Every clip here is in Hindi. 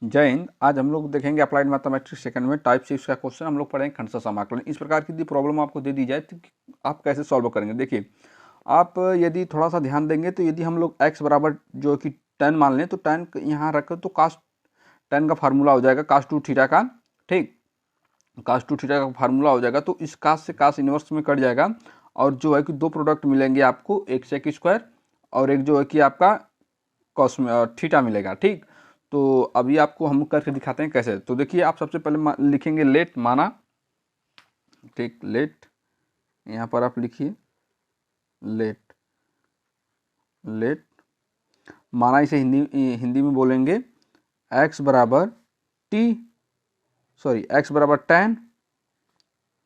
जय हिंद। आज हम लोग देखेंगे अप्लाइड मैथमेटिक्स सेकंड में टाइप 6 का क्वेश्चन हम लोग पढ़ेंगे खंडशः समाकलन। इस प्रकार की यदि प्रॉब्लम आपको दे दी जाए तो आप कैसे सॉल्व करेंगे। देखिए, आप यदि थोड़ा सा ध्यान देंगे तो यदि हम लोग x बराबर जो कि 10 मान लें तो 10 यहाँ रखें तो कास्ट 10 का फार्मूला हो जाएगा कास्ट टू थीटा का। ठीक, कास्ट टू थीटा का फार्मूला हो जाएगा तो इस कास्ट से कास्ट इनवर्स में कट जाएगा और जो है कि दो प्रोडक्ट मिलेंगे आपको, एक सेक स्क्वायर और एक जो है कि आपका कॉस थीटा मिलेगा। ठीक, तो अभी आपको हम करके दिखाते हैं कैसे। तो देखिए, आप सबसे पहले लिखेंगे लेट माना। ठीक, लेट यहाँ पर आप लिखिए लेट। लेट माना, इसे हिंदी में बोलेंगे x बराबर x बराबर tan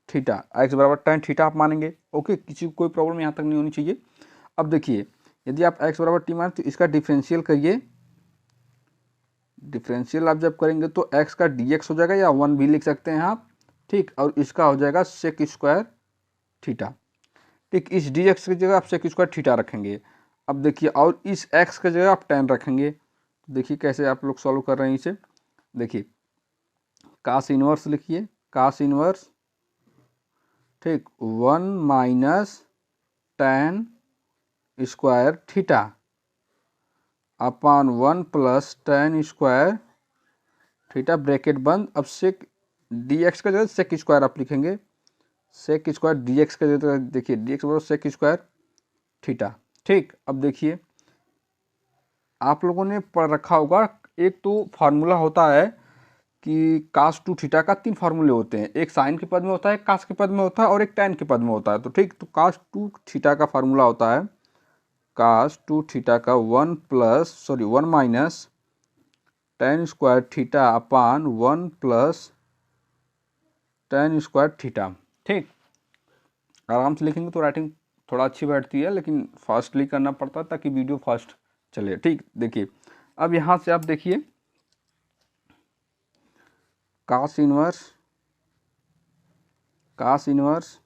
थीटा। x बराबर tan थीटा आप मानेंगे। ओके, किसी को कोई प्रॉब्लम यहाँ तक नहीं होनी चाहिए। अब देखिए, यदि आप x बराबर t माने तो इसका डिफरेंशियल करिए। डिफरेंशियल आप जब करेंगे तो x का dx हो जाएगा या 1 भी लिख सकते हैं आप। ठीक, और इसका हो जाएगा सेक स्क्वायर थीटा। ठीक, इस dx की जगह आप सेक स्क्वायर थीटा रखेंगे। अब देखिए, और इस x की जगह आप tan रखेंगे। देखिए कैसे आप लोग सॉल्व कर रहे हैं इसे। देखिए, कास इनवर्स लिखिए, कास इनवर्स। ठीक, 1 minus tan square theta upon 1 plus tan square theta, bracket बंद। अब सेक dx का जगह सेक स्क्वायर आप लिखेंगे, सेक स्क्वायर dx का जगह देखिए dx बराबर सेक स्क्वायर थीटा। ठीक, अब देखिए, आप लोगों ने पढ़ रखा होगा, एक तो फार्मूला होता है कि कास टू थीटा का 3 फार्मूले होते हैं। एक साइन के पद में होता है, कास के पद में होता है और एक टैन के पद में होता है। तो ठीक, तो कास टू थीटा का फार्मूला होता है कास टू थीटा का 1 minus tan square theta upon 1 plus tan square theta. ठीक, आराम से लिखेंगे तो राइटिंग थोड़ा अच्छी बैठती है, लेकिन फास्टली करना पड़ता है ताकि वीडियो फास्ट चले। ठीक, देखिए, अब यहाँ से आप देखिए कास इनवर्स।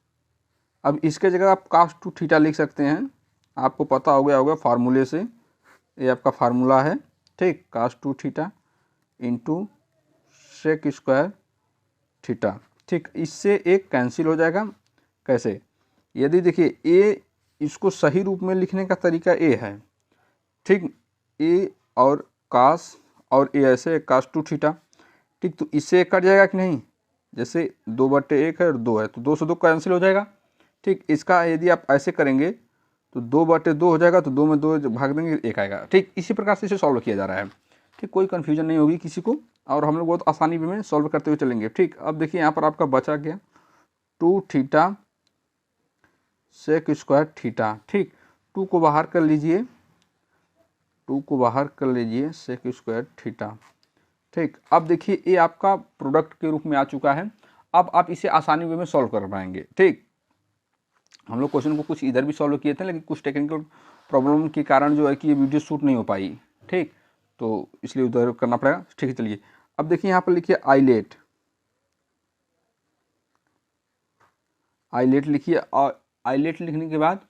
अब इसके जगह आप कास टू थीटा लिख सकते हैं। आपको पता हो गया होगा फार्मूले से, ये आपका फार्मूला है। ठीक, cos two theta into sec square theta. ठीक, इससे एक कैंसिल हो जाएगा। कैसे? यदि देखिए, ए इसको सही रूप में लिखने का तरीका ए है। ठीक, ए और कास और ए ऐसे कास टू थीटा। ठीक, तो इससे एक कट जाएगा कि नहीं, जैसे 2/1 है और 2 है तो 2 से 2 कैंसिल हो जाएगा। ठीक, इसका यदि आप ऐसे करेंगे तो 2/2 हो जाएगा, तो 2 में 2 भाग देंगे 1 आएगा। ठीक, इसी प्रकार से इसे सॉल्व किया जा रहा है। ठीक, कोई कन्फ्यूजन नहीं होगी किसी को, और हम लोग बहुत आसानी में सॉल्व करते हुए चलेंगे। ठीक, अब देखिए यहाँ पर आपका बचा गया 2 थीटा सेक स्क्वायर थीटा। ठीक, 2 को बाहर कर लीजिए, 2 को बाहर कर लीजिए, सेक स्क्वायर थीटा। ठीक, अब देखिए ये आपका प्रोडक्ट के रूप में आ चुका है। अब आप इसे आसानी वे में सॉल्व कर पाएंगे। ठीक, हम लोग क्वेश्चन को कुछ इधर भी सॉल्व किए थे, लेकिन कुछ टेक्निकल प्रॉब्लम के कारण जो है कि ये वीडियो शूट नहीं हो पाई। ठीक, तो इसलिए उधर करना पड़ेगा। ठीक है, चलिए अब देखिए यहाँ पर लिखिए आइलेट। आइलेट लिखिए, और आइलेट लिखने के बाद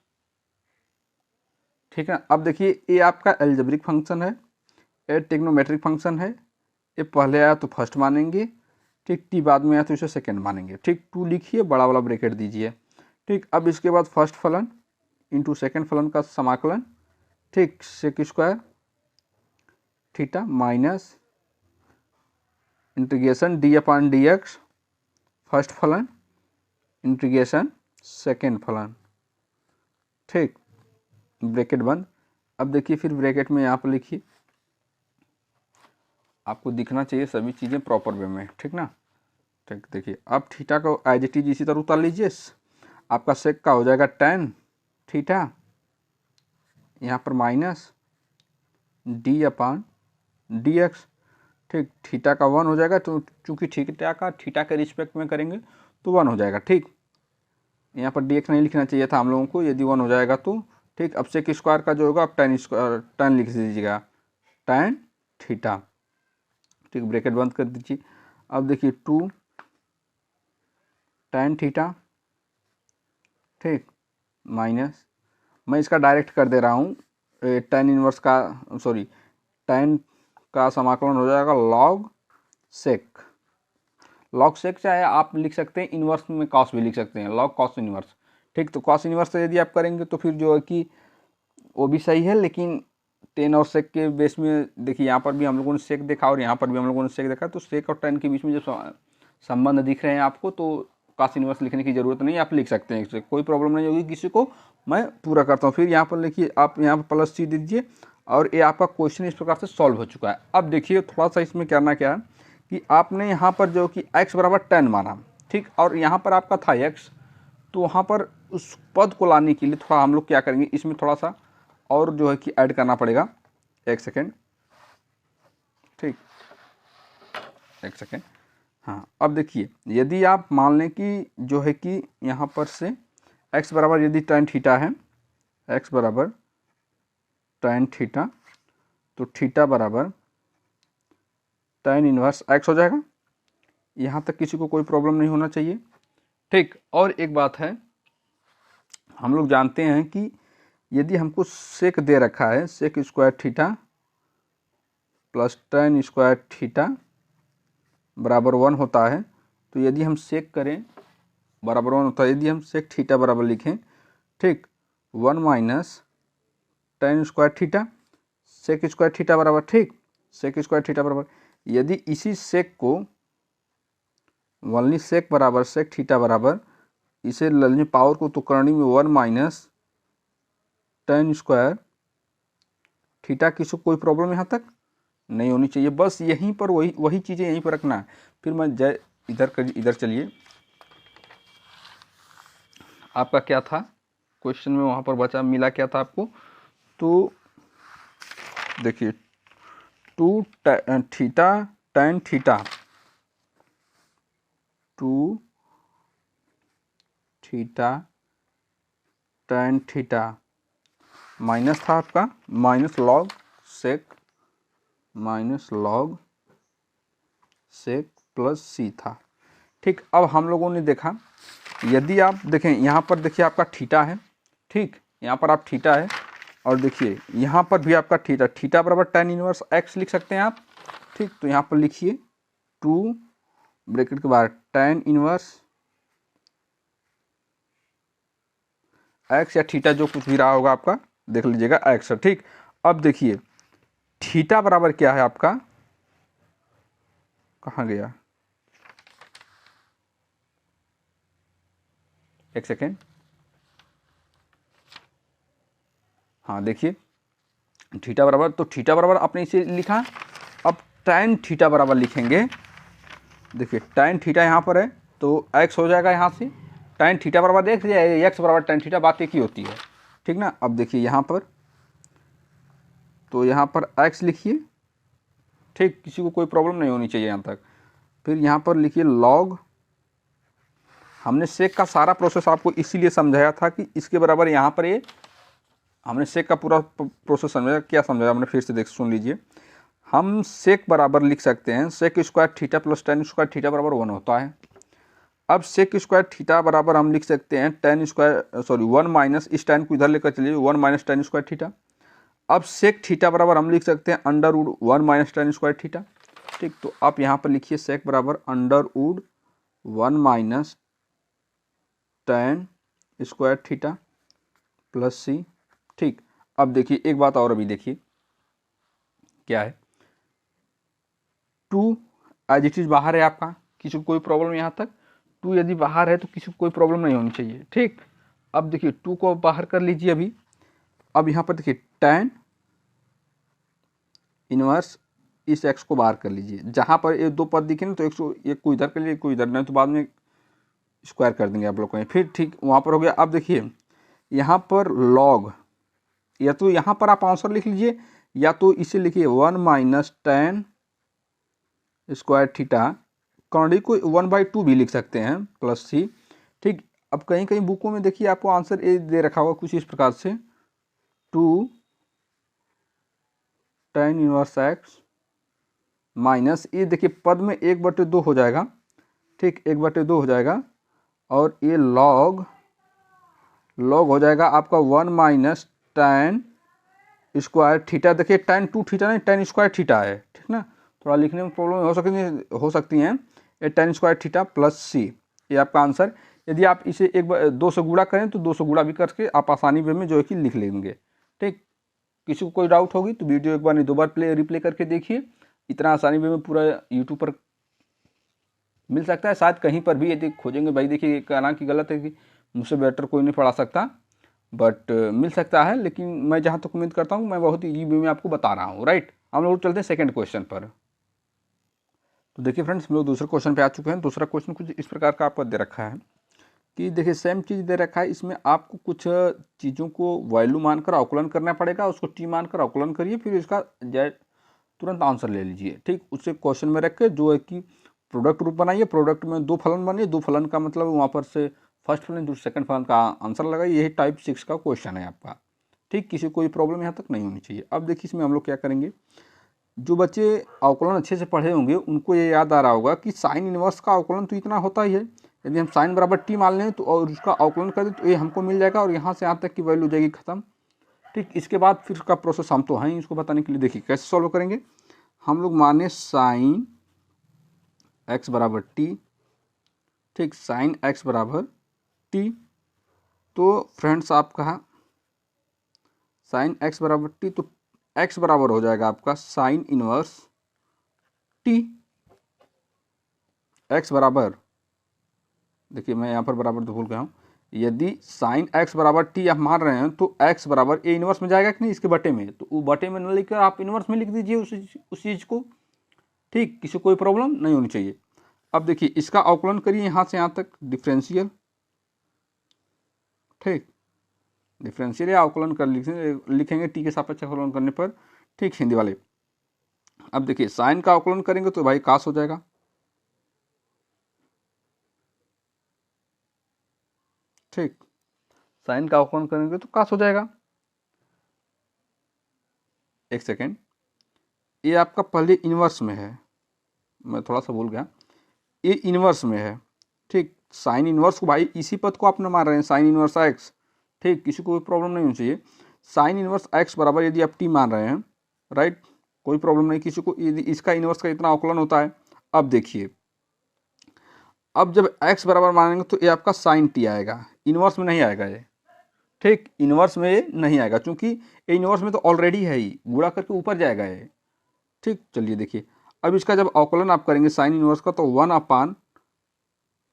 ठीक है, अब देखिए ये आपका एल्जेब्रिक फंक्शन है, ये टेक्नोमेट्रिक फंक्शन है। ये पहले आया तो फर्स्ट मानेंगे, ठीक, टी बाद में आया तो इसे सेकंड मानेंगे। ठीक, 2 लिखिए, बड़ा वाला ब्रैकेट दीजिए। ठीक, अब इसके बाद फर्स्ट फलन इंटू सेकेंड फलन का समाकलन। ठीक, sec square theta minus integration d upon d x first फलन इंटीग्रेशन सेकेंड फलन। ठीक, ब्रैकेट बंद। अब देखिए फिर ब्रैकेट में यहाँ पर लिखिए, आपको दिखना चाहिए सभी चीज़ें प्रॉपर वे में। ठीक ना। ठीक, देखिए अब थीटा को एज इट इज इसी तरह उतार लीजिए। आपका सेक का हो जाएगा tan थीटा, यहाँ पर minus D upon d x. ठीक, थीटा का 1 हो जाएगा, तो चूंकि थीटा के रिस्पेक्ट में करेंगे तो 1 हो जाएगा। ठीक, यहाँ पर डी एक्स नहीं लिखना चाहिए था हम लोगों को, यदि 1 हो जाएगा तो। ठीक, अब सेक स्क्वायर का जो होगा आप tan लिख दीजिएगा, tan थीटा। ठीक, ब्रैकेट बंद कर दीजिए। अब देखिए 2 tan थीटा। ठीक, माइनस, मैं इसका डायरेक्ट कर दे रहा हूँ, tan इनवर्स का, tan का समाकलन हो जाएगा लॉग सेक। लॉग सेक चाहे आप लिख सकते हैं इन्वर्स में कॉस भी लिख सकते हैं, लॉग कॉस इन्वर्स। ठीक, तो कॉस इन्वर्स से यदि आप करेंगे तो फिर जो है कि वो भी सही है, लेकिन टेन और सेक के बेस में देखिए यहाँ पर भी हम लोगों ने सेक देखा और यहाँ पर भी हम लोगों ने सेक देखा, तो सेक और टेन के बीच में जो संबंध दिख रहे हैं आपको, तो कॉस इन्वर्स लिखने की ज़रूरत नहीं, आप लिख सकते हैं, इससे कोई प्रॉब्लम नहीं होगी किसी को। मैं पूरा करता हूँ। फिर यहाँ पर लिखिए, आप यहाँ पर प्लस सी दीजिए और ये आपका क्वेश्चन इस प्रकार से सॉल्व हो चुका है। अब देखिए थोड़ा सा इसमें करना क्या है कि आपने यहाँ पर जो कि x बराबर 10 माना, ठीक, और यहाँ पर आपका था x, तो वहाँ पर उस पद को लाने के लिए थोड़ा हम लोग क्या करेंगे, इसमें थोड़ा सा और जो है कि ऐड करना पड़ेगा। एक सेकेंड, ठीक, एक सेकेंड। हाँ, अब देखिए यदि आप मान लें कि जो है कि यहाँ पर से x बराबर यदि tan थीटा है, x बराबर tan थीटा, तो थीटा बराबर tan इनवर्स x हो जाएगा। यहाँ तक किसी को कोई प्रॉब्लम नहीं होना चाहिए, ठीक। और एक बात है, हम लोग जानते हैं कि यदि हमको सेक दे रखा है, sec square theta plus tan square theta बराबर 1 होता है, तो यदि हम सेक करें बराबर 1 होता है, यदि हम सेक थीटा बराबर लिखें, ठीक, 1 minus tan square theta, sec square theta बराबर, ठीक, सेक स्क्वायर थीटा बराबर, यदि इसी सेक को वनली सेक बराबर सेक थीटा बराबर इसे लेने पावर को तो करनी में 1 माइनस tan स्क्वायर थीटा, किसी को कोई प्रॉब्लम यहाँ तक नहीं होनी चाहिए। बस यहीं पर वही चीज़ें यहीं पर रखना है। फिर मैं इधर चलिए, आपका क्या था क्वेश्चन में, वहाँ पर बचा मिला क्या था आपको, तो देखिए 2 theta tan theta, 2 theta tan theta minus था आपका माइनस लॉग सेक प्लस सी था, ठीक। अब हम लोगों ने देखा, यदि आप देखें यहाँ पर देखिए आपका थीटा है, ठीक, यहाँ पर आप थीटा है, और देखिए यहाँ पर भी आपका थीटा बराबर tan इनवर्स x लिख सकते हैं आप, ठीक। तो यहाँ पर लिखिए 2 ब्रैकेट के बाद tan इनवर्स x या थीटा जो कुछ भी रहा होगा आपका, देख लीजिएगा x है, ठीक। अब देखिए थीटा बराबर क्या है आपका, कहाँ गया, एक सेकेंड, हाँ देखिए थीटा बराबर, तो थीटा बराबर आपने इसे लिखा। अब tan थीटा बराबर लिखेंगे, देखिए tan थीटा यहाँ पर है तो x हो जाएगा यहाँ से, tan थीटा बराबर देख लीजिए x बराबर tan थीटा, बात एक ही होती है, ठीक ना। अब देखिए यहाँ पर, तो यहाँ पर x लिखिए, ठीक, किसी को कोई प्रॉब्लम नहीं होनी चाहिए यहाँ तक। फिर यहाँ पर लिखिए लॉग, हमने सेक का सारा प्रोसेस आपको इसीलिए समझाया था कि इसके बराबर यहाँ पर ये हमने सेक का पूरा प्रोसेस समझाया। क्या समझाया हमने, फिर से सुन लीजिए। हम सेक बराबर लिख सकते हैं sec square theta plus tan square theta बराबर 1 होता है। अब सेक स्क्वायर थीटा बराबर हम लिख सकते हैं tan स्क्वायर 1 माइनस, इस tan को इधर लेकर चलिए, 1 माइनस tan स्क्वायर थीटा। अब सेक थीटा बराबर हम लिख सकते हैं under root 1 minus tan square theta, ठीक। तो आप यहाँ पर लिखिए सेक बराबर under root 1 minus tan square theta plus C, ठीक। अब देखिए एक बात और अभी देखिए क्या है, 2 एज इट इज बाहर है आपका, किसी को कोई प्रॉब्लम यहाँ तक, 2 यदि बाहर है तो किसी को कोई प्रॉब्लम नहीं होनी चाहिए, ठीक। अब देखिए 2 को बाहर कर लीजिए अभी। अब यहाँ पर देखिए tan इनवर्स इस x को बाहर कर लीजिए, जहाँ पर ये 2 पद दिखे ना, तो एक को इधर कर लीजिए, एक को इधर, नहीं तो बाद में स्क्वायर कर देंगे आप लोग कहीं, फिर ठीक वहाँ पर हो गया। अब देखिए यहाँ पर लॉग, या तो यहाँ पर आप आंसर लिख लीजिए, या तो इसे लिखिए 1 minus tan square theta, Karni को 1/2 भी लिख सकते हैं प्लस सी, ठीक। अब कहीं कहीं बुकों में देखिए आपको आंसर ए दे रखा होगा कुछ इस प्रकार से, 2 tan इनवर्स x माइनस, ये देखिए पद में 1/2 हो जाएगा, ठीक, 1/2 हो जाएगा, और ये लॉग हो जाएगा आपका 1 माइनस tan स्क्वायर थीटा, देखिए tan 2 थीटा नहीं tan स्क्वायर थीटा है, ठीक ना, थोड़ा लिखने में प्रॉब्लम हो सकती हैं। ये tan स्क्वायर थीटा प्लस सी, ये आपका आंसर। यदि आप इसे एक बार 2 से गुणा करें तो 2 से गुणा भी करके आप आसानी वे में जो है कि लिख लेंगे, ठीक। किसी को कोई डाउट होगी तो वीडियो एक बार नहीं 2 बार रिप्ले करके देखिए, इतना आसानी वे में पूरा यूट्यूब पर मिल सकता है। शायद कहीं पर भी यदि खोजेंगे, भाई देखिए कहना की गलत है कि मुझसे बेटर कोई नहीं पढ़ा सकता, बट मिल सकता है, लेकिन मैं जहाँ तक उम्मीद करता हूँ मैं बहुत ईजी वे में आपको बता रहा हूँ, राइट। हम लोग चलते हैं सेकंड क्वेश्चन पर। तो देखिए फ्रेंड्स, हम लोग दूसरे क्वेश्चन पे आ चुके हैं। दूसरा क्वेश्चन कुछ इस प्रकार का आपको दे रखा है कि देखिए सेम चीज़ दे रखा है, इसमें आपको कुछ चीज़ों को वैल्यू मानकर अवकलन करना पड़ेगा, उसको टी मानकर अवकलन करिए, फिर इसका तुरंत आंसर ले लीजिए, ठीक। उसे क्वेश्चन में रख के जो है कि प्रोडक्ट रूप बनाइए, प्रोडक्ट में 2 फलन बनिए, 2 फलन का मतलब वहाँ पर से फर्स्ट फलन जो सेकंड फलन का आंसर लगाइए। यही टाइप 6 का क्वेश्चन है आपका, ठीक। किसी को कोई प्रॉब्लम यहाँ तक नहीं होनी चाहिए। अब देखिए इसमें हम लोग क्या करेंगे, जो बच्चे अवकलन अच्छे से पढ़े होंगे उनको ये याद आ रहा होगा कि साइन इनवर्स का अवकलन तो इतना होता ही है। यदि हम साइन बराबर टी मान लें तो और उसका अवकलन कर दें तो ये हमको मिल जाएगा, और यहाँ से यहाँ तक की वैल्यू हो जाएगी खत्म, ठीक। इसके बाद फिर उसका प्रोसेस हम तो हैं इसको बताने के लिए। देखिए कैसे सॉल्व करेंगे, हम लोग माने साइन एक्स बराबर टी, ठीक, साइन एक्स बराबर टी। तो फ्रेंड्स आपका साइन एक्स बराबर टी, तो एक्स बराबर हो जाएगा आपका साइन इनवर्स टी। एक्स बराबर, देखिए मैं यहाँ पर बराबर तो भूल गया हूँ, यदि साइन एक्स बराबर टी आप मान रहे हैं तो एक्स बराबर ए इनवर्स में जाएगा कि नहीं, इसके बटे में, तो वो बटे में न लिखकर आप इनवर्स में लिख दीजिए उस चीज़ को, ठीक। किसी को कोई प्रॉब्लम नहीं होनी चाहिए। अब देखिए इसका अवकलन करिए यहाँ से यहाँ तक, डिफरेंशियल, ठीक, डिफरेंशियल या अवकलन कर लिखेंगे टी के सापेक्ष अवकलन करने पर, ठीक, हिंदी वाले। अब देखिए साइन का अवकलन करेंगे तो भाई कास हो जाएगा, ठीक, साइन का अवकलन करेंगे तो कास हो जाएगा। एक सेकेंड, ये आपका पहले इनवर्स में है, मैं थोड़ा सा भूल गया, ये इनवर्स में है, ठीक। साइन इनवर्स को भाई इसी पद को आप न मान रहे हैं, साइन इनवर्स एक्स, ठीक, किसी को कोई प्रॉब्लम नहीं होनी चाहिए। साइन इनवर्स एक्स बराबर यदि आप टी मान रहे हैं, राइट, कोई प्रॉब्लम नहीं किसी को, यदि इसका इनवर्स का इतना अवकलन होता है। अब देखिए, अब जब एक्स बराबर मानेंगे तो ये आपका साइन टी आएगा, इनवर्स में नहीं आएगा ये, ठीक, इनवर्स में ये नहीं आएगा क्योंकि ये इनवर्स में तो ऑलरेडी है ही, गुणा करके ऊपर जाएगा ये, ठीक। चलिए देखिए, अब इसका जब अवकलन आप करेंगे साइन इनवर्स का तो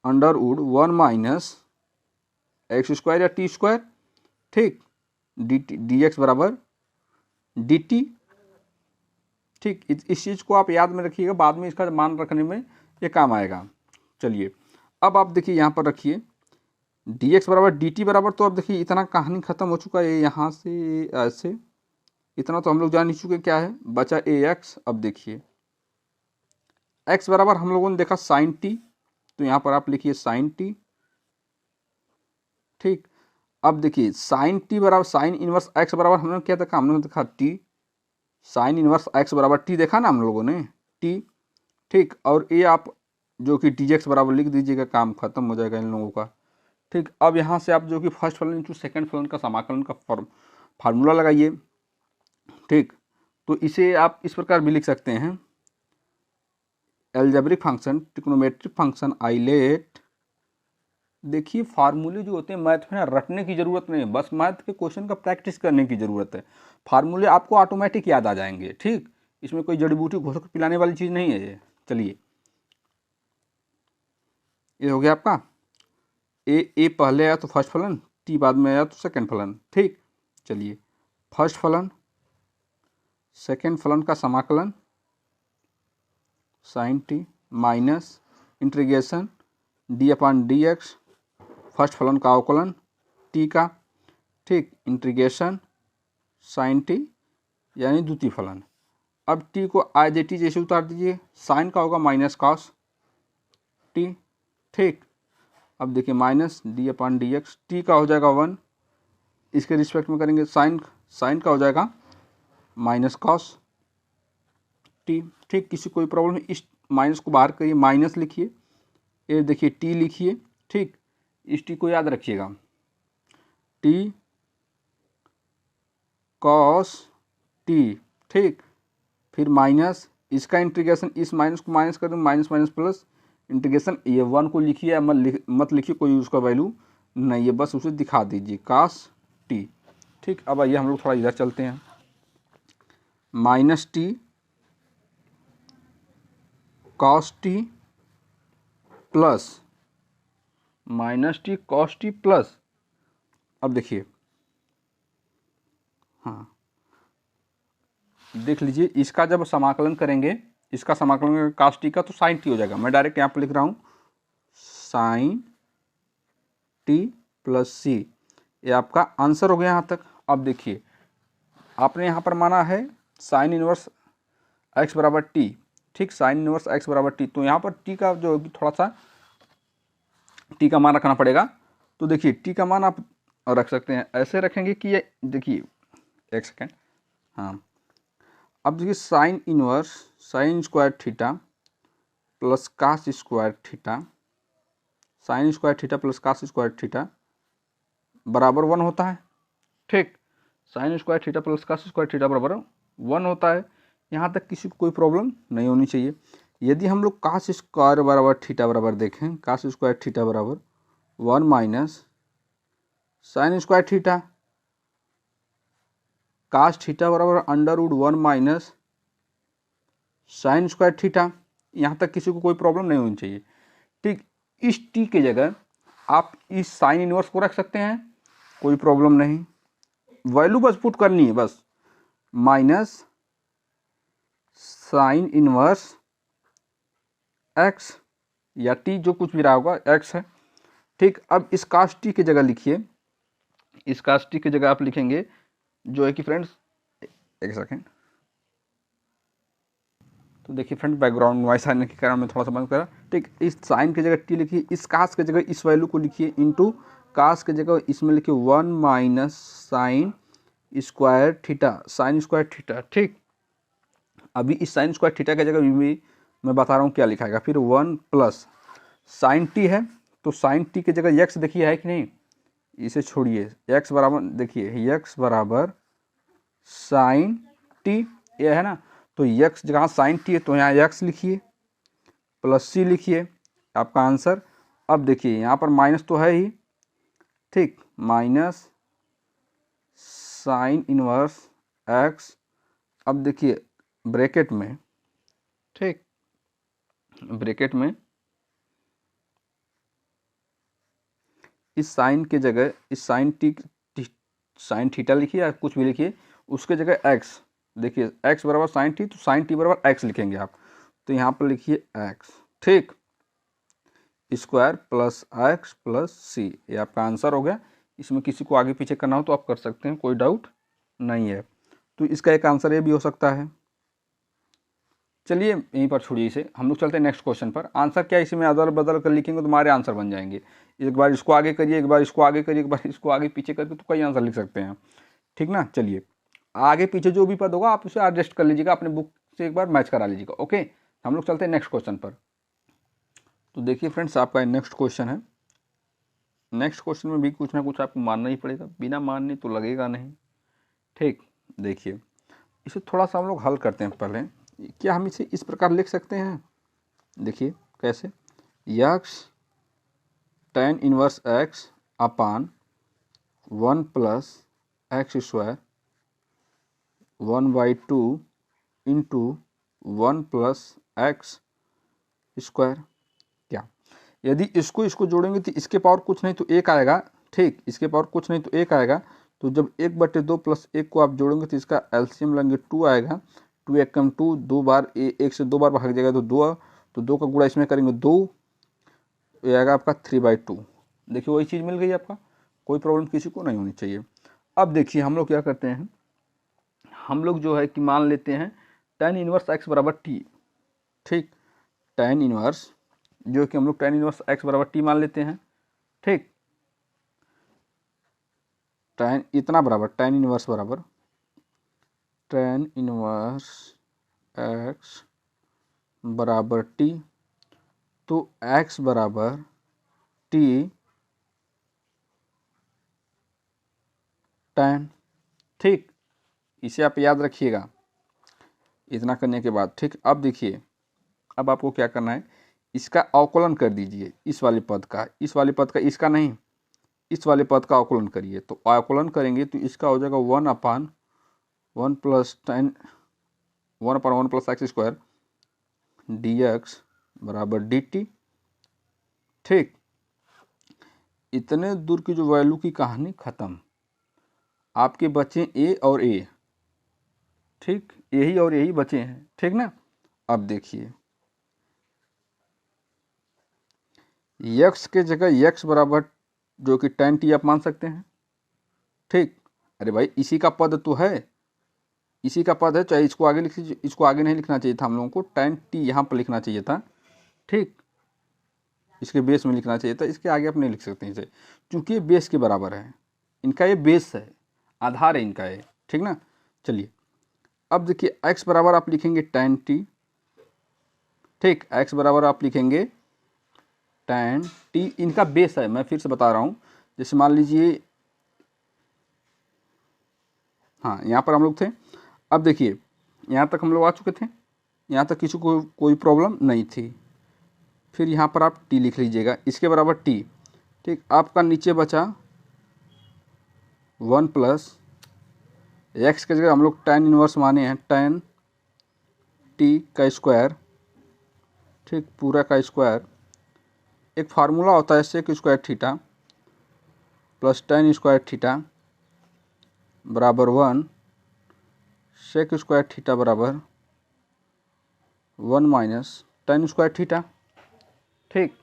1/√1 एक्स स्क्वायर या टी स्क्वायर, ठीक, डी एक्स बराबर डी टी, ठीक। इस चीज़ को आप याद में रखिएगा, बाद में इसका मान रखने में ये काम आएगा। चलिए अब आप देखिए यहाँ पर रखिए डी एक्स बराबर डी टी बराबर, तो अब देखिए इतना कहानी खत्म हो चुका है, यहाँ से ऐसे इतना तो हम लोग जान ही चुके क्या है, बचा ए एक्स। अब देखिए एक्स बराबर हम लोगों ने देखा साइन टी, तो यहाँ पर आप लिखिए साइन टी, ठीक। अब देखिए साइन टी बराबर साइन इनवर्स एक्स बराबर हमने क्या देखा, हमने देखा टी, साइन इनवर्स एक्स बराबर टी देखा ना हम लोगों ने, टी, ठीक। और ये आप जो कि डी एक्स बराबर लिख दीजिएगा, काम खत्म हो जाएगा इन लोगों का, ठीक। अब यहाँ से आप जो कि फर्स्ट फलन इंटू सेकंड फलन का समाकलन का फार्मूला लगाइए, ठीक। तो इसे आप इस प्रकार भी लिख सकते हैं, algebraic function, trigonometric function, ILATE. देखिए फार्मूले जो होते हैं मैथ में ना रटने की ज़रूरत नहीं है, बस मैथ के क्वेश्चन का प्रैक्टिस करने की ज़रूरत है। फार्मूले आपको ऑटोमेटिक याद आ जाएंगे, ठीक। इसमें कोई जड़ी बूटी घोष पिलाने वाली चीज़ नहीं है ये। चलिए ये हो गया आपका, ए पहले आया तो फर्स्ट फलन, टी बाद में आया तो सेकंड फलन, ठीक। चलिए फर्स्ट फलन सेकंड फलन का समाकलन साइन टी माइनस इंटीग्रेशन डी/dx, फर्स्ट फलन का अवकलन टी का, ठीक, इंटीग्रेशन साइन टी यानी द्वितीय फलन। अब टी को आई जे टी जैसे उतार दीजिए, साइन का होगा माइनस कॉस टी, ठीक। अब देखिए माइनस डी/dx, टी का हो जाएगा 1, इसके रिस्पेक्ट में करेंगे साइन का हो जाएगा माइनस कॉस टी, ठीक। किसी कोई प्रॉब्लम है, इस माइनस को बाहर करिए, माइनस लिखिए, ये देखिए टी लिखिए, ठीक। इस टी को याद रखिएगा, टी कॉस टी, ठीक। फिर माइनस इसका इंटीग्रेशन, इस माइनस को माइनस कर दूँ, माइनस माइनस प्लस इंटीग्रेशन, ये 1 को लिखिए या मत लिखिए, कोई उसका वैल्यू नहीं है, बस उसे दिखा दीजिए कास टी, ठीक। अब आइए हम लोग थोड़ा इधर चलते हैं, minus T cos T plus minus T cos T plus, अब देखिए, हाँ देख लीजिए, इसका जब समाकलन करेंगे, इसका समाकलन करेंगे कॉस टी का, तो साइन टी हो जाएगा। मैं डायरेक्ट यहाँ पर लिख रहा हूँ साइन टी प्लस सी, ये आपका आंसर हो गया यहाँ तक। अब देखिए, आपने यहाँ पर माना है साइन इनवर्स एक्स बराबर टी, ठीक, साइन इनवर्स एक्स बराबर टी, तो यहाँ पर टी का जो थोड़ा सा टी का मान रखना पड़ेगा। तो देखिए, टी का मान आप रख सकते हैं, ऐसे रखेंगे कि ये देखिए, एक सेकेंड, हाँ, अब देखिए sine inverse sine square theta plus cos square theta, sine square theta plus cos square theta बराबर 1 होता है, ठीक। Sine square theta plus cos square theta बराबर 1 होता है। यहाँ तक किसी को कोई प्रॉब्लम नहीं होनी चाहिए। यदि हम लोग कास स्क्वायर बराबर थीटा बराबर देखें, कास स्क्वायर थीटा बराबर 1 minus sine square theta, cos theta बराबर √1 माइनस साइन स्क्वायर थीटा, यहाँ तक किसी को कोई प्रॉब्लम नहीं होनी चाहिए, ठीक। इस टी के जगह आप इस साइन इनवर्स को रख सकते हैं, कोई प्रॉब्लम नहीं, वैल्यू बस पुट करनी है, बस माइनस साइन इनवर्स एक्स या टी, जो कुछ भी रहा होगा, एक्स है, ठीक। अब इस कास टी की जगह लिखिए, इस कास टी की जगह आप लिखेंगे जो है कि फ्रेंड्स, एक सेकेंड, तो देखिए फ्रेंड, बैकग्राउंड नॉइस आने के कारण मैं थोड़ा सा बंद करा, ठीक। इस साइन की जगह टी लिखिए, इस कास की जगह इस वैल्यू को लिखिए, इनटू कास की जगह इसमें लिखिए 1 minus sine square theta, sine square theta, ठीक। अभी इस साइन स्क्वायर थीटा की जगह भी मैं बता रहा हूँ क्या लिखाएगा, फिर 1 प्लस साइन टी है, तो साइन टी की जगह यक्स देखिए है कि नहीं, इसे छोड़िए, यक्स बराबर देखिए, यक्स बराबर साइन टी, ये है ना, तो यक्स जहाँ साइन टी है तो यहाँ यक्स लिखिए प्लस सी लिखिए, आपका आंसर। अब देखिए यहाँ पर माइनस तो है ही, ठीक, माइनस साइन इनवर्स एक्स, अब देखिए ब्रैकेट में, ठीक, ब्रैकेट में इस साइन के जगह इस साइन टी साइन थीटा लिखिए या कुछ भी लिखिए, उसके जगह एक्स, देखिए एक्स बराबर साइन टी, तो साइन टी बराबर एक्स लिखेंगे आप, तो यहाँ पर लिखिए एक्स, ठीक, स्क्वायर प्लस एक्स प्लस सी, ये आपका आंसर हो गया। इसमें किसी को आगे पीछे करना हो तो आप कर सकते हैं, कोई डाउट नहीं है। तो इसका एक आंसर ये भी हो सकता है। चलिए यहीं पर छोड़िए इसे, हम लोग चलते हैं नेक्स्ट क्वेश्चन पर। आंसर क्या इसमें अदल बदल कर लिखेंगे तो हमारे आंसर बन जाएंगे, एक बार इसको आगे करिए, एक बार इसको आगे करिए, एक बार इसको आगे पीछे करके तो कई आंसर लिख सकते हैं, ठीक ना। चलिए, आगे पीछे जो भी पद होगा आप उसे एडजस्ट कर लीजिएगा, अपने बुक से एक बार मैच करा लीजिएगा, ओके। हम लोग चलते हैं नेक्स्ट क्वेश्चन पर। तो देखिए फ्रेंड्स, आपका नेक्स्ट क्वेश्चन है, नेक्स्ट क्वेश्चन में भी कुछ ना कुछ आपको मानना ही पड़ेगा, बिना मानने तो लगेगा नहीं, ठीक। देखिए, इसे थोड़ा सा हम लोग हल करते हैं पहले। क्या हम इसे इस प्रकार लिख सकते हैं, देखिए कैसे, यक्स tan इनवर्स एक्स अपान 1 plus x square 1/2 into 1 plus x square. क्या यदि इसको जोड़ेंगे तो इसके पावर कुछ नहीं तो एक आएगा, ठीक, इसके पावर कुछ नहीं तो एक आएगा, तो जब 1/2 प्लस 1 को आप जोड़ेंगे तो इसका एलसीएम लेंगे 2 आएगा, 2 1 कम 2, 2 बार 1 से 2 बार भाग जाएगा तो 2, तो 2 का गुणा इसमें करेंगे 2, ये आएगा आपका 3/2। देखिए वही चीज़ मिल गई आपका, कोई प्रॉब्लम किसी को नहीं होनी चाहिए। अब देखिए हम लोग क्या करते हैं, हम लोग जो है कि मान लेते हैं tan इनवर्स एक्स बराबर टी, ठीक, tan इनवर्स जो कि हम लोग tan इनवर्स एक्स बराबर टी मान लेते हैं, ठीक। tan इतना बराबर tan इनवर्स बराबर tan इनवर्स एक्स बराबर टी, तो x बराबर t tan, ठीक। इसे आप याद रखिएगा इतना करने के बाद। ठीक, अब देखिए, अब आपको क्या करना है, इसका अवकलन कर दीजिए, इस वाले पद का, इस वाले पद का, इसका नहीं, इस वाले पद का अवकलन करिए। तो अवकलन करेंगे तो इसका हो जाएगा 1/1 plus 10 1/1 plus x square dx बराबर dt। ठीक, इतने दूर की जो वैल्यू की कहानी खत्म। आपके बचे ए और ए, ठीक, यही और यही बचे हैं, ठीक ना। अब देखिए x के जगह x बराबर जो कि tan t आप मान सकते हैं। ठीक, अरे भाई इसी का पद तो है, इसी का पद है, चाहे इसको आगे लिख लीजिए, इसको आगे नहीं लिखना चाहिए था हम लोगों को, tan t यहाँ पर लिखना चाहिए था। ठीक, इसके बेस में लिखना चाहिए था, इसके आगे आप नहीं लिख सकते इसे, क्योंकि ये बेस के बराबर है, इनका ये बेस है, आधार है इनका ये, ठीक ना। चलिए अब देखिए x बराबर आप लिखेंगे tan t। ठीक, x बराबर आप लिखेंगे tan t, इनका बेस है, मैं फिर से बता रहा हूँ। जैसे मान लीजिए, हाँ यहाँ पर हम लोग थे, अब देखिए यहाँ तक हम लोग आ चुके थे, यहाँ तक किसी को कोई प्रॉब्लम नहीं थी। फिर यहाँ पर आप t लिख लीजिएगा, इसके बराबर t। ठीक, आपका नीचे बचा 1 प्लस x के जगह हम लोग tan इनवर्स माने हैं, tan t का स्क्वायर। ठीक, पूरा का स्क्वायर, एक फार्मूला होता है sec square theta plus tan square theta बराबर 1, सेक स्क्वायर थीटा बराबर 1 माइनस tan स्क्वायर थीटा। ठीक,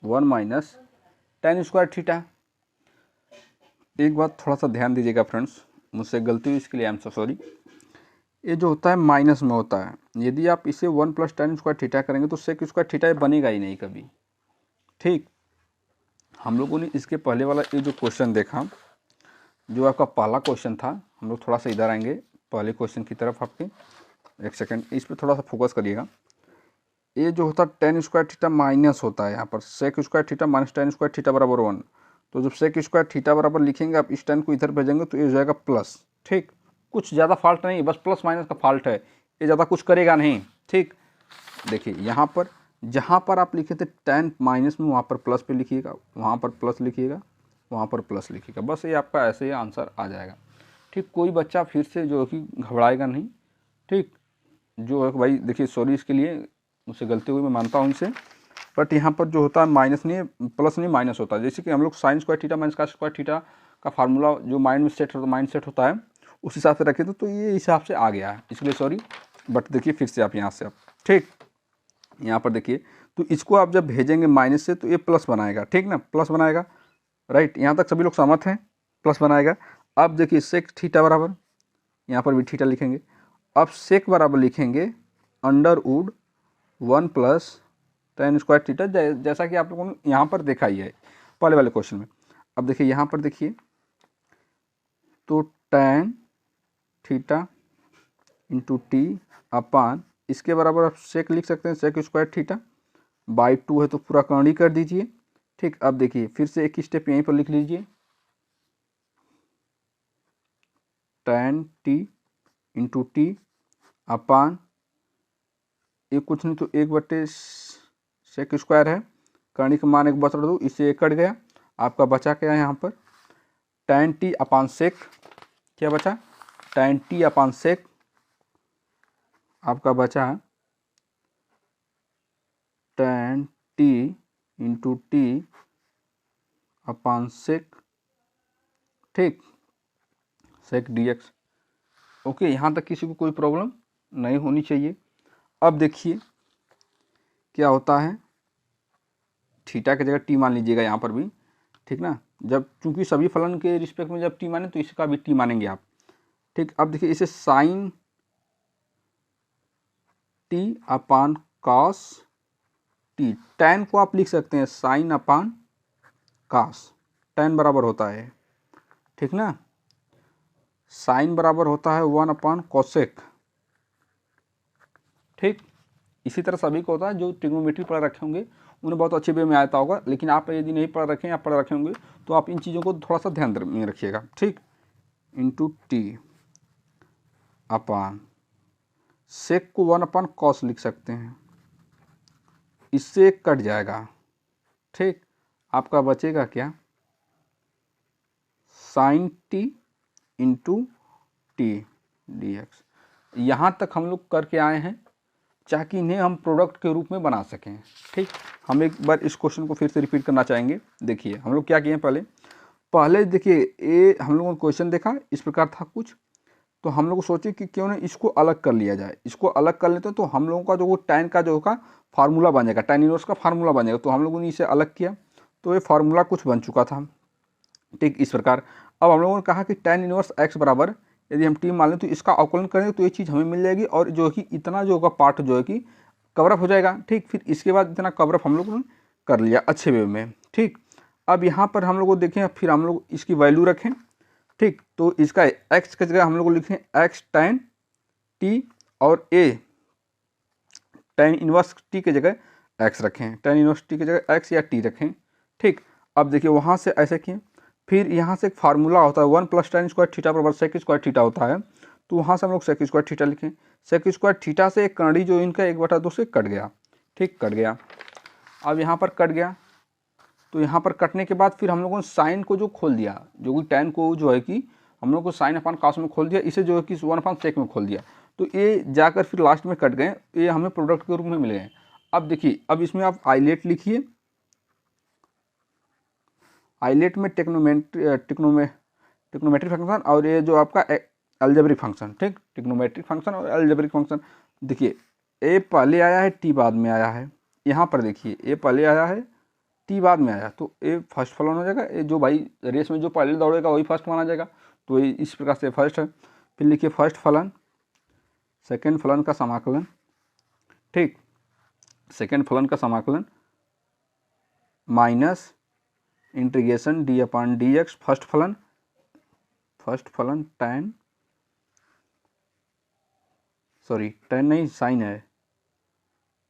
1 माइनस tan स्क्वायर थीटा। एक बात थोड़ा सा ध्यान दीजिएगा फ्रेंड्स, मुझसे गलती हुई इसके लिए आई एम सो सॉरी। ये जो होता है माइनस में होता है, यदि आप इसे 1 प्लस tan स्क्वायर थीटा करेंगे तो सेक स्क्वायर थीटा ये बनेगा ही नहीं कभी। ठीक, हम लोगों ने इसके पहले वाला ये जो क्वेश्चन देखा, जो आपका पहला क्वेश्चन था, हम लोग थोड़ा सा इधर आएंगे पहले क्वेश्चन की तरफ आपके, एक सेकंड इस पर थोड़ा सा फोकस करिएगा। ये जो होता है tan स्क्वायर थीटा माइनस होता है, यहाँ पर sec square theta minus tan square theta बराबर 1। तो जब सेक स्क्वायर थीटा बराबर लिखेंगे, आप इस tan को इधर भेजेंगे तो ये हो जाएगा प्लस। ठीक, कुछ ज़्यादा फॉल्ट नहीं, बस प्लस माइनस का फॉल्ट है, ये ज़्यादा कुछ करेगा नहीं। ठीक, देखिए यहाँ पर जहाँ पर आप लिखे थे tan माइनस में, वहाँ पर प्लस पे लिखिएगा, वहाँ पर प्लस लिखिएगा, वहाँ पर प्लस लिखिएगा, बस ये आपका ऐसे ही आंसर आ जाएगा। ठीक, कोई बच्चा फिर से जो है कि घबराएगा नहीं। ठीक, जो है भाई देखिए सॉरी इसके लिए, मुझसे गलती हुई, मैं मानता हूँ इनसे, बट यहाँ पर जो होता है माइनस नहीं, प्लस नहीं माइनस होता है। जैसे कि हम लोग साइन स्क्वायर थीटा माइनस का स्क्वायर थीटा का फार्मूला जो माइंड में सेट होता, माइंड सेट होता है, उस हिसाब से रखे तो ये हिसाब से आ गया है, इसलिए सॉरी। बट देखिए फिर से आप यहाँ से आप, ठीक, यहाँ पर देखिए, तो इसको आप जब भेजेंगे माइनस से तो ये प्लस बनाएगा, ठीक ना, प्लस बनाएगा, राइट। यहाँ तक सभी लोग सहमत हैं, प्लस बनाएगा। अब देखिए सेक थीटा बराबर, यहाँ पर भी थीटा लिखेंगे, अब सेक बराबर लिखेंगे under root 1 plus tan square theta, जैसा कि आप लोगों ने यहाँ पर देखा ही है पहले वाले क्वेश्चन में। अब देखिए यहाँ पर देखिए, तो tan theta into T upon, इसके बराबर आप सेक लिख सकते हैं, सेक स्क्वायर थीटा बाई 2 है तो पूरा कौड़ी कर दीजिए। ठीक, अब देखिए फिर से एक स्टेप यहीं पर लिख लीजिए, tan T into T upon, ये कुछ नहीं तो 1/सेक स्क्वायर है, करणी का मान 1/2, इससे एक कट गया, आपका बचा क्या है यहाँ पर tan टी अपान सेक, क्या बचा tan टी अपान सेक, आपका बचा tan T into T upon सेक। ठीक, सेक dx। ओके, यहाँ तक किसी को कोई प्रॉब्लम नहीं होनी चाहिए। अब देखिए क्या होता है, थीटा की जगह टी मान लीजिएगा यहाँ पर भी, ठीक ना, जब चूंकि सभी फलन के रिस्पेक्ट में जब टी माने तो इसका भी टी मानेंगे आप। ठीक, अब देखिए इसे sine t upon cos t, tan को आप लिख सकते हैं साइन अपान कॉस, टैन बराबर होता है, ठीक ना, साइन बराबर होता है 1 अपान कोसेक। ठीक, इसी तरह सभी को होता है, जो ट्रिग्नोमेट्री पढ़ रखे होंगे उन्हें बहुत अच्छे वे में आता होगा, लेकिन आप यदि नहीं पढ़ रखे या पढ़ रखे होंगे तो आप इन चीज़ों को थोड़ा सा ध्यान में रखिएगा। ठीक, इंटू टी अपान सेक को 1 अपान कॉस लिख सकते हैं, इससे एक कट जाएगा। ठीक, आपका बचेगा क्या, sine t into t d x. यहाँ तक हम लोग करके आए हैं ताकि इन्हें हम प्रोडक्ट के रूप में बना सकें। ठीक, हम एक बार इस क्वेश्चन को फिर से रिपीट करना चाहेंगे। देखिए हम लोग क्या किए पहले देखिए ये हम लोगों ने क्वेश्चन देखा इस प्रकार था कुछ, तो हम लोग सोचे कि क्यों ना इसको अलग कर लिया जाए। इसको अलग कर लेते तो हम लोगों का जो वो टैन का जो होगा फार्मूला बन जाएगा, टैन इनवर्स का फार्मूला बन जाएगा। तो हम लोगों ने इसे अलग किया तो ये फार्मूला कुछ बन चुका था। ठीक, इस प्रकार अब हम लोगों ने कहा कि टैन इनवर्स एक्स बराबर यदि हम टी मान लें तो इसका अवकलन करेंगे तो ये चीज़ हमें मिल जाएगी, और जो कि इतना जो होगा पार्ट जो है कि कवरअप हो जाएगा। ठीक, फिर इसके बाद इतना कवरअप हम लोगों ने कर लिया अच्छे वे में। ठीक, अब यहाँ पर हम लोग को देखें, फिर हम लोग इसकी वैल्यू रखें। ठीक, तो इसका एक्स की जगह हम लोग लिखें एक्स टैन टी, और ए टैन इनवर्स टी की जगह एक्स रखें, टैन इनवर्स टी की जगह एक्स या टी रखें। ठीक, अब देखिए वहाँ से ऐसे किए, फिर यहाँ से एक फार्मूला होता है 1 प्लस टैन स्क्वायर थीटा बराबर सेक स्क्वायर थीटा होता है, तो वहाँ से हम लोग सेक स्क्वायर थीटा लिखें। सेक स्क्वायर थीटा से एक कर्णी जो इनका 1/2 से कट गया। ठीक, कट गया। अब यहाँ पर कट गया, तो यहाँ पर कटने के बाद फिर हम लोगों ने साइन को जो खोल दिया, जो कि टैन को जो है कि हम लोग को साइन अपान कॉस में खोल दिया, इसे जो है कि 1 अपान सेक में खोल दिया, तो ये जाकर फिर लास्ट में कट गए, ये हमें प्रोडक्ट के रूप में मिल गए। अब देखिए अब इसमें आप आइलेट लिखिए, आइलेट में टिक्नोमेट्रिक फंक्शन और ये जो आपका अलजेब्रिक फंक्शन। ठीक, टिक्नोमेट्रिक फंक्शन और अलजेब्रिक फंक्शन। देखिए ए पहले आया है टी बाद में आया है, यहाँ पर देखिए ए पहले आया है टी बाद में आया, तो ए फर्स्ट फलन हो जाएगा। ये जो भाई रेस में जो पहले दौड़ेगा वही फर्स्ट माना जाएगा, तो ये इस प्रकार से फर्स्ट है। फिर लिखिए फर्स्ट फलन सेकेंड फलन का समाकलन। ठीक, सेकेंड फलन का समाकलन minus integration d upon d x first फलन टैन नहीं साइन है,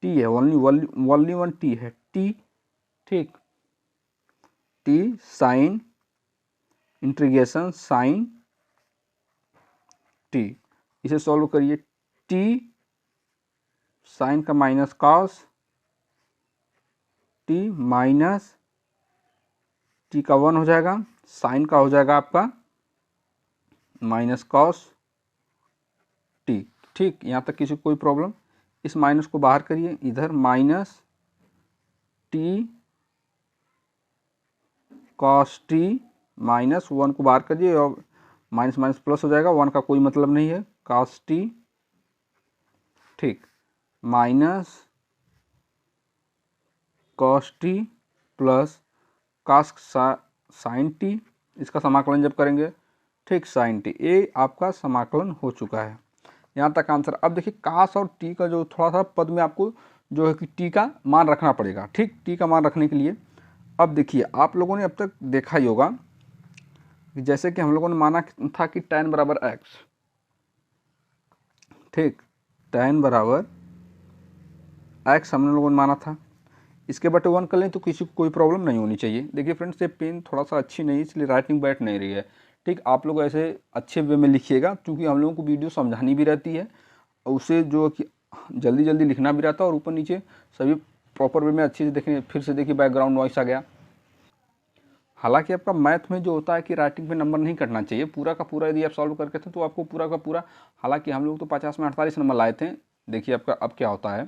टी है, ओनली वन टी है, टी। ठीक, t sine integration sine t, इसे सॉल्व करिए। टी साइन का minus cos t minus t का 1 हो जाएगा, साइन का हो जाएगा आपका माइनस कॉस टी। ठीक, यहाँ तक किसी को कोई प्रॉब्लम? इस माइनस को बाहर करिए, इधर minus T cos t minus 1 को बाहर करिए और माइनस माइनस प्लस हो जाएगा, 1 का कोई मतलब नहीं है, कॉस टी। ठीक, minus cos T plus cos sine T, इसका समाकलन जब करेंगे, ठीक, साइन टी, ये आपका समाकलन हो चुका है। यहाँ तक आंसर। अब देखिए कॉस और टी का जो थोड़ा सा पद में आपको जो है कि टी का मान रखना पड़ेगा। ठीक, टी का मान रखने के लिए अब देखिए आप लोगों ने अब तक देखा ही होगा कि जैसे कि हम लोगों ने माना था कि टैन बराबर एक्स। ठीक, टैन बराबर एक्स हम लोगों ने माना था, इसके बटे 1 कर लें तो किसी को कोई प्रॉब्लम नहीं होनी चाहिए। देखिए फ्रेंड्स ये पेन थोड़ा सा अच्छी नहीं है इसलिए राइटिंग बैठ नहीं रही है। ठीक, आप लोग ऐसे अच्छे वे में लिखिएगा क्योंकि हम लोगों को वीडियो समझानी भी रहती है और उसे जो कि जल्दी जल्दी लिखना भी रहता है, और ऊपर नीचे सभी प्रॉपर वे में अच्छे से देखें। फिर से देखिए बैकग्राउंड नॉइस आ गया। हालांकि आपका मैथ में जो होता है कि राइटिंग पे नंबर नहीं कटना चाहिए, पूरा का पूरा यदि आप सॉल्व करके थे तो आपको पूरा का पूरा, हालांकि हम लोग तो 50 में 48 नंबर लाए थे। देखिए आपका अब क्या होता है।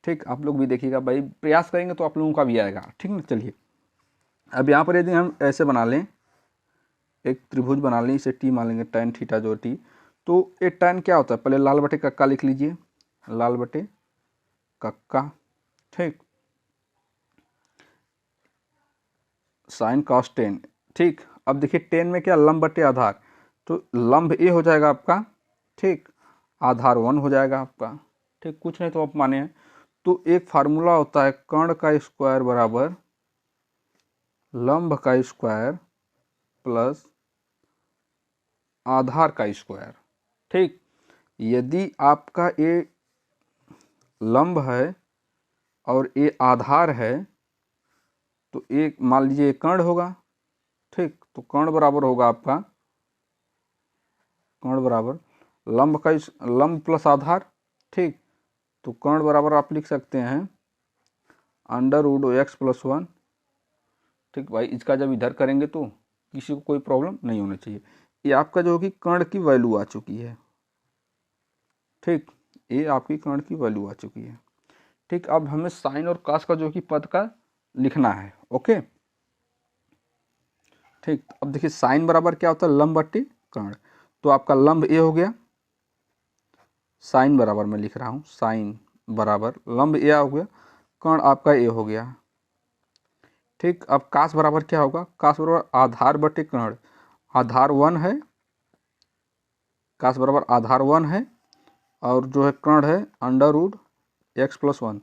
ठीक, आप लोग भी देखिएगा भाई, प्रयास करेंगे तो आप लोगों का भी आएगा। ठीक ना, चलिए अब यहाँ पर यदि हम ऐसे बना लें, एक त्रिभुज बना लें, इसे टी मान लेंगे, टैन थीटा जो टी, तो ये टैन क्या होता है, पहले लाल बटे कक्का लिख लीजिए, लाल बटे कक्का। ठीक, साइन कॉस टेन। ठीक, अब देखिए टेन में क्या, लंब बटे आधार, तो लंब ए हो जाएगा आपका, ठीक, आधार 1 हो जाएगा आपका। ठीक, कुछ नहीं तो आप माने हैं। तो एक फार्मूला होता है कर्ण का स्क्वायर बराबर लंब का स्क्वायर प्लस आधार का स्क्वायर। ठीक, यदि आपका ये लंब है और ये आधार है तो एक मान लीजिए कर्ण होगा। ठीक, तो कर्ण बराबर होगा आपका, कर्ण बराबर लंब का लंब प्लस आधार, ठीक। तो कर्ण बराबर आप लिख सकते हैं √x+1, ठीक भाई। इसका जब इधर करेंगे तो किसी को कोई प्रॉब्लम नहीं होना चाहिए। ये आपका जो कि कर्ण की वैल्यू आ चुकी है, ठीक। ये आपकी कर्ण की वैल्यू आ चुकी है, ठीक। अब हमें साइन और कास का जो कि पद का लिखना है, ओके, ठीक। अब देखिए साइन बराबर क्या होता है, लंब बट्टी कर्ण। तो आपका लंब ए हो गया, साइन बराबर मैं लिख रहा हूँ, साइन बराबर लंब ए हो गया, कर्ण आपका ए हो गया, ठीक। अब कास बराबर क्या होगा, कास बराबर आधार बटे कर्ण। आधार 1 है, कास बराबर आधार 1 है, और जो है कर्ण है √x+1,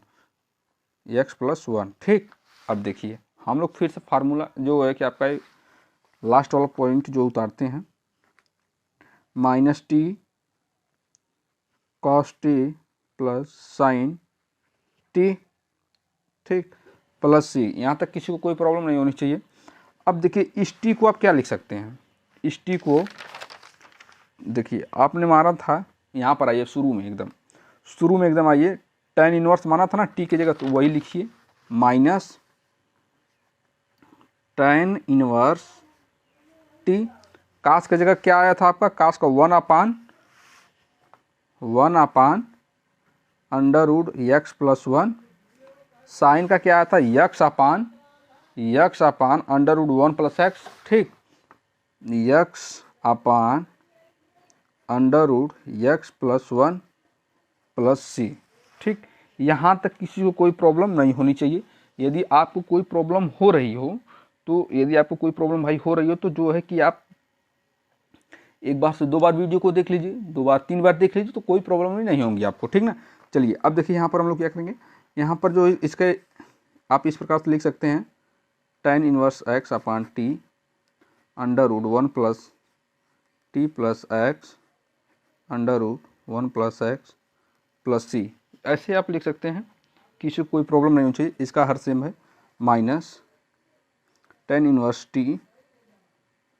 x+1, ठीक। अब देखिए हम लोग फिर से फार्मूला जो है कि आपका लास्ट वाला पॉइंट जो उतारते हैं, -t cos t plus sign t, ठीक, प्लस c। यहाँ तक किसी को कोई प्रॉब्लम नहीं होनी चाहिए। अब देखिए इस t को आप क्या लिख सकते हैं, इस t को देखिए आपने मारा था, यहाँ पर आइए शुरू में एकदम आइए, tan इनवर्स माना था ना t की जगह, तो वही लिखिए माइनस tan इनवर्स t। कास की जगह क्या आया था आपका, कास का 1/√x+1, साइन का क्या आया था, x/√1 + x, ठीक, x/√x+1 + c, ठीक। यहाँ तक किसी को कोई प्रॉब्लम नहीं होनी चाहिए। यदि आपको कोई प्रॉब्लम हो रही हो तो जो है कि आप एक बार से 2 बार वीडियो को देख लीजिए, 2 बार 3 बार देख लीजिए, तो कोई प्रॉब्लम नहीं होंगी आपको, ठीक ना। चलिए अब देखिए यहाँ पर हम लोग क्या करेंगे, यहाँ पर जो इसके आप इस प्रकार से लिख सकते हैं tan inverse x/t √1 + t + x √1 + x + c, ऐसे आप लिख सकते हैं, किसी को कोई प्रॉब्लम नहीं होनी चाहिए। इसका हर सेम है minus tan inverse t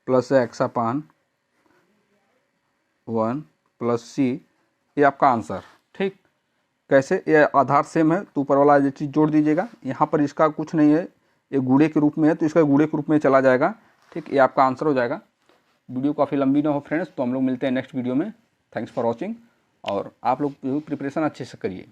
+ x/1 + c, ये आपका आंसर, ठीक। कैसे, ये आधार सेम है तो ऊपर वाला ये चीज़ जोड़ दीजिएगा। यहाँ पर इसका कुछ नहीं है, ये गुणे के रूप में है तो इसका गुणे के रूप में चला जाएगा, ठीक। ये आपका आंसर हो जाएगा। वीडियो काफ़ी लंबी ना हो फ्रेंड्स, तो हम लोग मिलते हैं नेक्स्ट वीडियो में। थैंक्स फॉर वॉचिंग, और आप लोग प्रिपरेशन अच्छे से करिए।